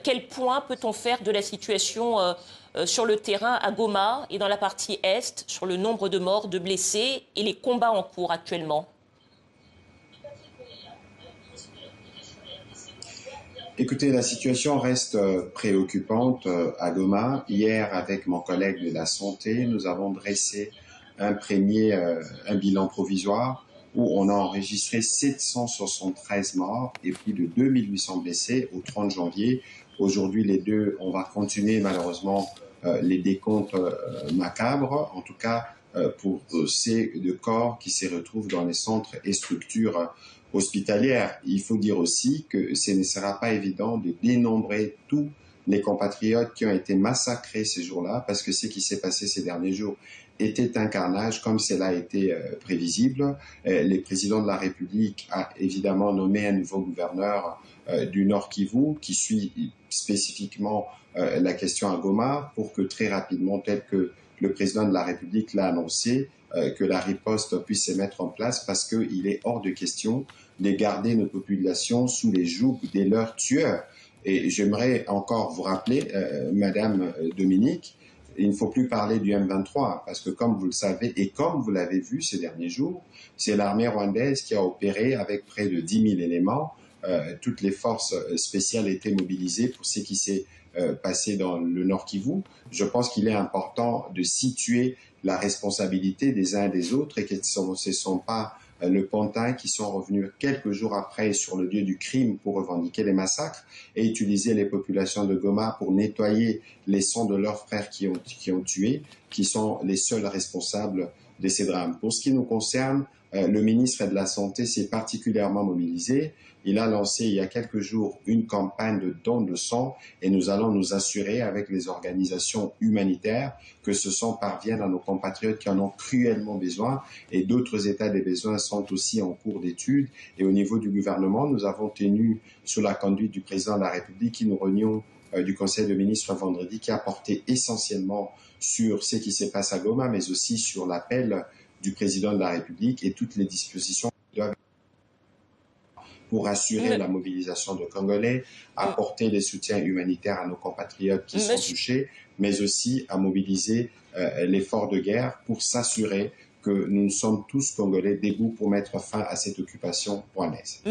Quel point peut-on faire de la situation sur le terrain à Goma et dans la partie est, sur le nombre de morts, de blessés et les combats en cours actuellement? Écoutez, la situation reste préoccupante à Goma. Hier, avec mon collègue de la santé, nous avons dressé un bilan provisoire où on a enregistré 773 morts et plus de 2800 blessés au 30 janvier. Aujourd'hui, on va continuer malheureusement les décomptes macabres, en tout cas pour ces deux corps qui se retrouvent dans les centres et structures hospitalière. Il faut dire aussi que ce ne sera pas évident de dénombrer tous les compatriotes qui ont été massacrés ces jours-là, parce que ce qui s'est passé ces derniers jours était un carnage, comme cela a été prévisible. Le président de la République a évidemment nommé un nouveau gouverneur du Nord Kivu, qui suit spécifiquement la question à Goma, pour que très rapidement, tel que le président de la République l'a annoncé, que la riposte puisse se mettre en place, parce qu'il est hors de question de garder nos populations sous les jougs de leurs tueurs. Et j'aimerais encore vous rappeler, Madame Dominique, il ne faut plus parler du M23, parce que comme vous le savez, et comme vous l'avez vu ces derniers jours, c'est l'armée rwandaise qui a opéré avec près de 10 000 éléments. Toutes les forces spéciales étaient mobilisées pour ce qui s'est passé dans le Nord Kivu. Je pense qu'il est important de situer la responsabilité des uns et des autres, et que ce ne sont pas le Pantin qui sont revenus quelques jours après sur le lieu du crime pour revendiquer les massacres et utiliser les populations de Goma pour nettoyer les sangs de leurs frères qui ont tué, qui sont les seuls responsables de ces drames. Pour ce qui nous concerne, le ministre de la Santé s'est particulièrement mobilisé. Il a lancé il y a quelques jours une campagne de don de sang, et nous allons nous assurer avec les organisations humanitaires que ce sang parvienne à nos compatriotes qui en ont cruellement besoin, et d'autres états des besoins sont aussi en cours d'étude. Et au niveau du gouvernement, nous avons tenu, sous la conduite du président de la République, qui nous réunions du Conseil de ministres vendredi, qui a porté essentiellement sur ce qui se passe à Goma, mais aussi sur l'appel du président de la République et toutes les dispositions qui doivent pour assurer la mobilisation de Congolais, apporter des soutiens humanitaires à nos compatriotes qui sont touchés, mais aussi à mobiliser l'effort de guerre pour s'assurer que nous sommes tous Congolais debout pour mettre fin à cette occupation rwandaise.